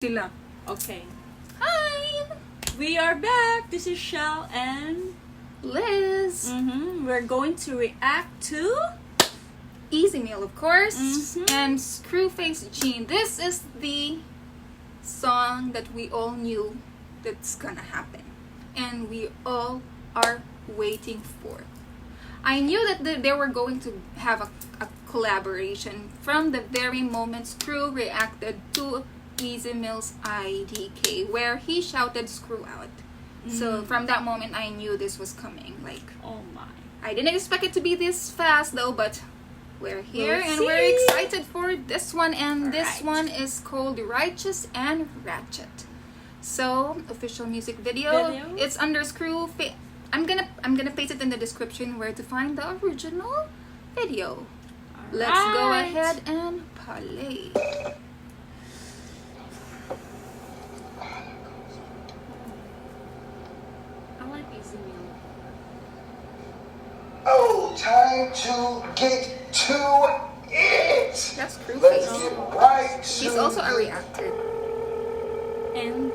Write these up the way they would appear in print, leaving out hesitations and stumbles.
Sila. Okay. Hi! We are back. This is Shell and Liz! we're going to react to Easy Meal, of course. And Scru Face Jean. This is the song that we all knew that's gonna happen. And we all are waiting for. I knew that they were going to have a collaboration from the very moment Scru reacted to Easy Meal's IDK, where he shouted Screw out. So from that moment, I knew this was coming. Like, oh my. I didn't expect it to be this fast though, but we're here We'll and see. we're excited for this one. And this Right. one is called Righteous and Ratchet. So official music video. It's under Scru Face. I'm gonna paste it in the description where to find the original video. Let's go Alright. ahead and play. I like Easy Meal. Oh, time to get to it. That's Scru Let's Face. get right to He's also a reactor And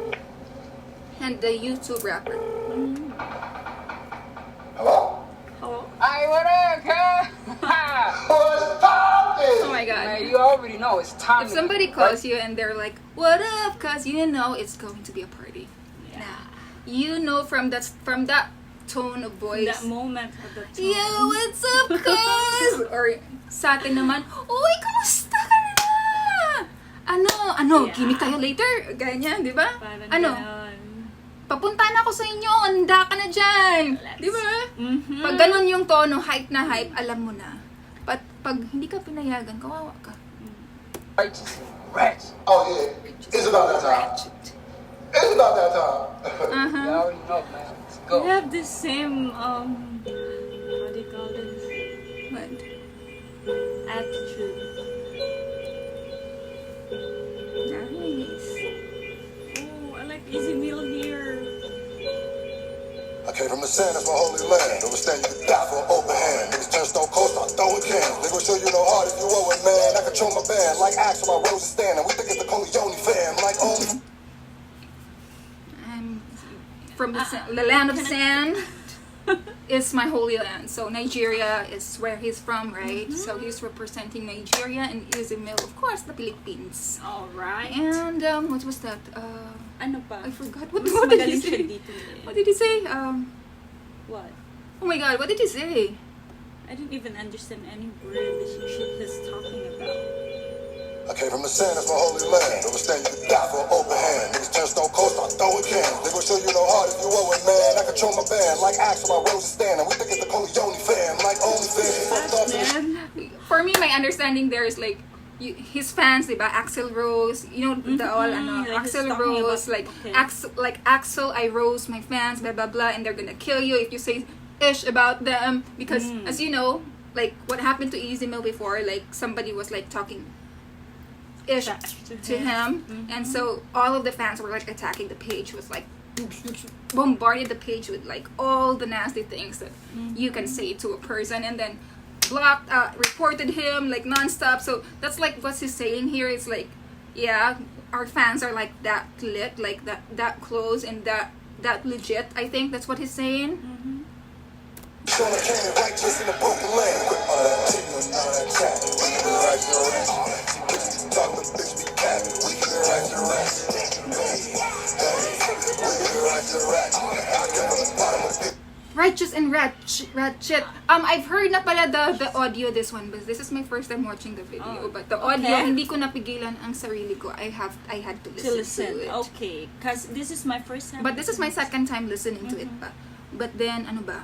and the YouTube rapper. Hello? hello. Hey, what up, cuz? What's poppin'? Oh my god. Man, you already know it's time. If somebody calls you and they're like, "What up?" Cause you know it's going to be a party. Yeah. You know from that tone of voice. That moment at the time. Yo, what's up, cuz? Or sa atin naman, uy, kamusta ka na? Ano, Yeah. gimik tayo later. Ganyan, di ba? Parang Ano, ganon. papunta na ako sa inyo, handa ka na dyan. Di ba? Pag ganun yung tono, hype na hype, alam mo na. Pag hindi ka pinayagan, kawawa ka. Righteous ratchet. Oh, yeah. It's about that time. It's about that time. You already know, man. Let's We go. have the same what do you call this? But, Attitude. nice. Oh, I like Easy Meal here. I came from the sand, that's my holy land. Understand you can die for an open hand. Niggas turn stone cold, start throwing cans. They gon' show you no heart if you owe it, man. I control my band, like Axel, my roses stand. And we think it's the Corleone fam, like only. I'm from the land of sand. Is my holy land. So Nigeria is where he's from, right? So he's representing Nigeria and Easy Meal, of course, the Philippines. Alright. And what was that? Ano pa? I forgot. What Mas did he magaling siya say? dito eh. What did he say? What? Oh my God, what did he say? I didn't even understand any word that he's talking about. I came from the sand, that's my holy land. Understand you can die for an open hand. Niggas turn stone cold, start throwing cans. They gon' show you no heart if you owe it, man. I control my band, like Axel, my roses stand. And we think it's the Corleone fam, like only fam. For me, my understanding there is like his fans, diba? Axel Rose, you know the all ano, like he's Axel talking Rose, about- like okay. Axel, I rose my fans, blah blah blah, and they're gonna kill you if you say ish about them because as you know, like what happened to Easy Meal before, like somebody was like talking ish to him, and so all of the fans were like attacking the page, was like bombarded the page with like all the nasty things that you can say to a person, and then blocked reported him like nonstop. So that's like what he's saying here. It's like, yeah, our fans are like that lit, like that close and that legit. I think that's what he's saying. So I came in righteous in the broken land. Quit all that chicken, all that chat. We can be right to rest. Talk the bitch be capping. We can be right to rest. We can be right to rest. I came from the bottom of the Righteous and ratchet. I've heard na pala the audio this one, but this is my first time watching the video. But the audio, okay. hindi ko napigilan ang sarili ko. I had to listen to it. Okay, because this is my first time. But this is my second time listening to it pa. But then ano ba?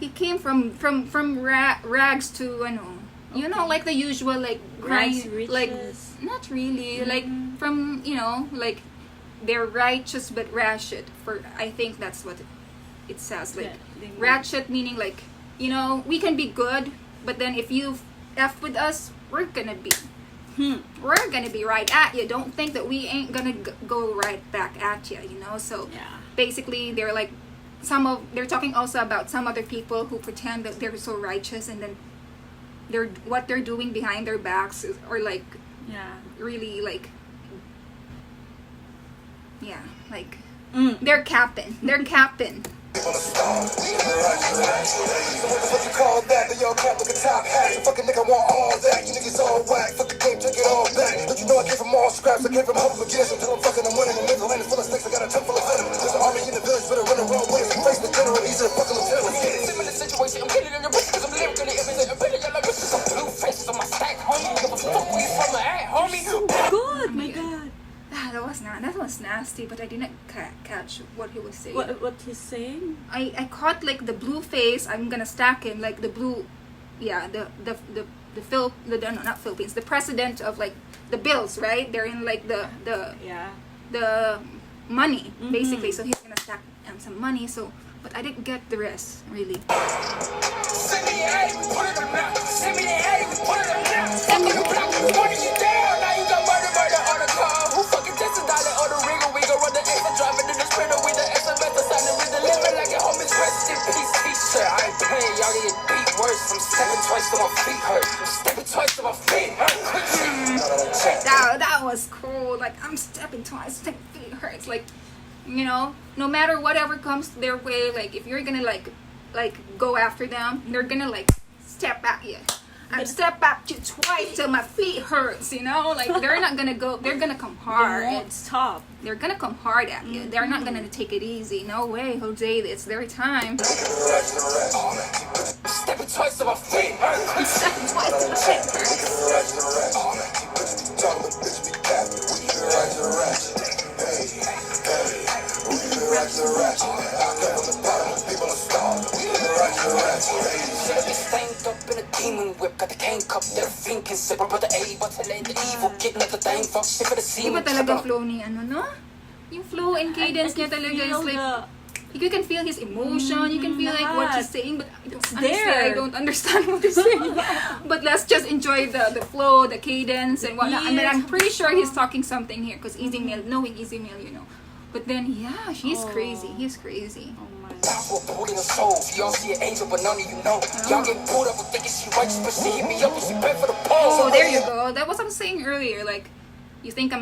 He came from rags to ano, you know, like the usual like Rags, grind, like riches. not really like from, you know, like they're righteous but ratchet. For I think that's what it says, like Yeah, they mean- ratchet meaning like, you know, we can be good, but then if you f with us, we're gonna be right at you. Don't think that we ain't gonna go right back at you, you know. So Yeah. basically they're like they're talking also about some other people who pretend that they're so righteous, and then what they're doing behind their backs or like Yeah. really like yeah, like Mm. they're capping. They're capping. So what the fuck you call that? The young cat looking top hat. The fucking nigga want all that. You niggas all whack. Fuck the game, take it all back. Don't you know I came from all scraps? I came from humble beginners until I'm fucking I'm winning. The mental land is full of snakes. I got a tongue full of venom. There's an army in the village, better run the wrong way. Face the general, easy to fucking lieutenant. Similar situation, I'm killing in the bitch cause I'm lyrically imitating. I'm billing y'all like bitches. Some blue faces on my stack, homie. Give a fuck where you from, at, homie. Good, my God. That was nasty, but I didn't catch what he was saying. What he's saying? I caught like the blue face. I'm gonna stack him like the blue, yeah, the no, not Philippines, the president of like the bills, right? They're in like the Yeah. money Mhm. basically. So he's gonna stack some money. So, but I didn't get the rest really. Send me the A, we put it on now. Send me the A, we put it on now. Fuck you block, we wanted you down. Now you got murder on the car. Who fucking tested dollar on the ring? We gon' run the extra driving in the sprinter with the SMS signing with the living like your homies rest in peace. T-shirt, I ain't playing, y'all get beat worse. I'm stepping twice till my feet hurt. I'm stepping twice till my feet hurt. Quick shit. That was cool. Like I'm stepping twice, my feet hurts. Like, you know, no matter whatever comes their way, like if you're gonna like go after them, they're gonna like step at you. I'm step at you twice till my feet hurts. You know, like they're not gonna go. They're gonna come hard. They won't stop. They're gonna come hard at you. They're not gonna take it easy. No way, Jose. It's their time. Stepping twice till my feet hurt. Stepping twice till my feet hurts. Should've been stained up in a demon whip. Got the cane cup, they're thinking sip. But the A, but to let the evil get another thing. Fuck shit for the scene. Iba talaga flow ni ano, no? Yung flow and cadence niya talaga is like, you can feel his emotion, you can feel like what he's saying, but I don't understand what he's saying. But let's just enjoy the flow, the cadence, and whatnot. I mean, I'm pretty sure he's talking something here, because Easy Meal, knowing Easy Meal, you know. But then, yeah, he's crazy. He's crazy. Oh my. Down for a boot in the soul. Y'all see an angel, but none of you know. Y'all get pulled up with thinking she righteous, but she hit me up and she bent for the pole. So there you go. That was what I was saying earlier. Like, you think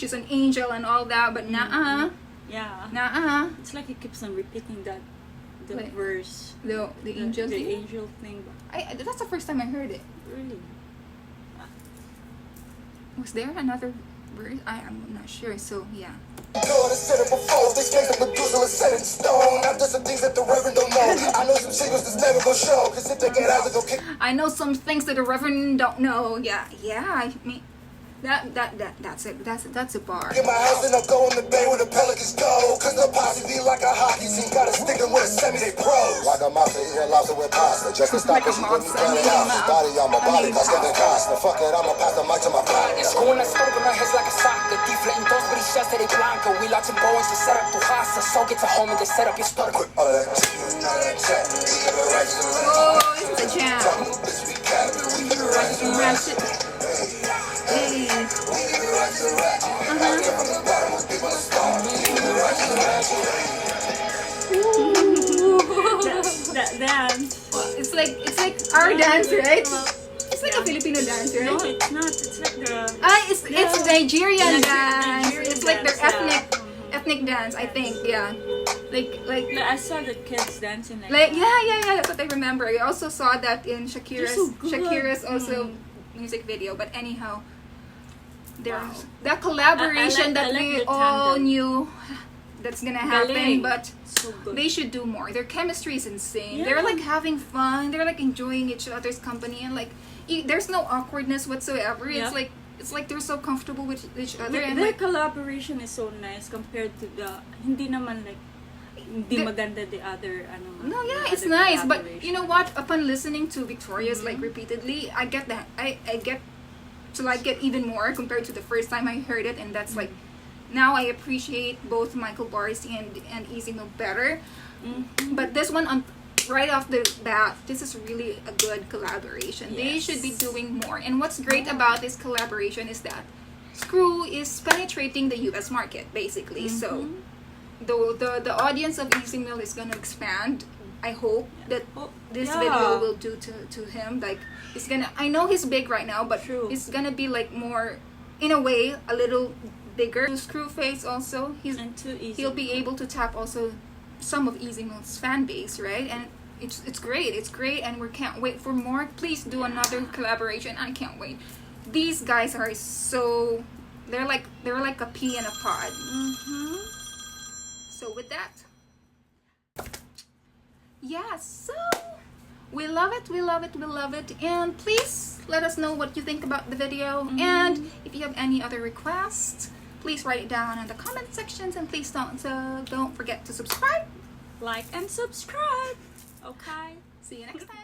she's an angel and all that, but nah. Yeah. It's like he keeps on repeating the Wait. verse. The angel the thing. angel thing. That's the first time I heard it. Really? Was there another verse? I'm not sure. So yeah. God has said it before. These things that produce are set in stone. I've done some things that the Reverend don't know. I know some secrets that's never gonna show. Cause if they get out, they gon' kick. I know some things that the Reverend don't know. Yeah. I mean, that's it. That's a bar. Get my house and I'll go in the bay where the pelicans go. Cause the posse be like a hockey team. Gotta stick them with a semi, they pros. Like a mafia eating lobster with pasta. Just to stop it, she put me running out. She body on my body, cause they're constant. Fuck it, I'ma pass the mic to my partner. School and stove in her heads like a soccer. Deflating those bitty shots that they blanca. We launching Boeings to set up to Hasa. So get to home and they set up your stutter. Quick, all of that chat. Oh, this is a jam. Ratchet. Hey. That dance. It's like our dance, right? It's like a Filipino dance, right? No, it's not. It's like the. It's Nigerian dance. Nigerian It's like their dance, ethnic dance, I think. Yeah. Like I saw the kids dancing yeah. That's what I remember. I also saw that in Shakira's so good. Shakira's also music video. But anyhow, there's that collaboration I that like we the all tandem. knew that's gonna happen, Galing. but So good. they should do more. Their chemistry is insane. Yeah. They're like having fun. They're like enjoying each other's company, and like there's no awkwardness whatsoever. Yeah. It's like they're so comfortable with each other, Their and like collaboration is so nice compared to the hindi naman like hindi maganda the other no, yeah, the it's other nice. But collaboration. you know what? Upon listening to Victoria's like repeatedly, I get that. I get to like it even more compared to the first time I heard it, and that's like now I appreciate both Michael Barsi and Easy Mo better. But this one right off the bat, this is really a good collaboration. They Yes. should be doing more. And what's great about this collaboration is that Scru is penetrating the US market basically. So the audience of Easy Meal is gonna expand. I hope that this yeah. video will do to him. Like it's gonna. I know he's big right now, but True. it's gonna be like more, in a way, a little bigger. Scru Face also, And too easy. he'll be able to tap also some of Easy Mill's fan base, right? And it's great. It's great, and we can't wait for more. Please do another collaboration. I can't wait. These guys are so they're like a pea in a pod. So with that, yeah, so we love it, we love it, we love it. And please let us know what you think about the video. And if you have any other requests, please write it down in the comment sections. And please don't forget to subscribe. Like and subscribe. Okay. See you next time.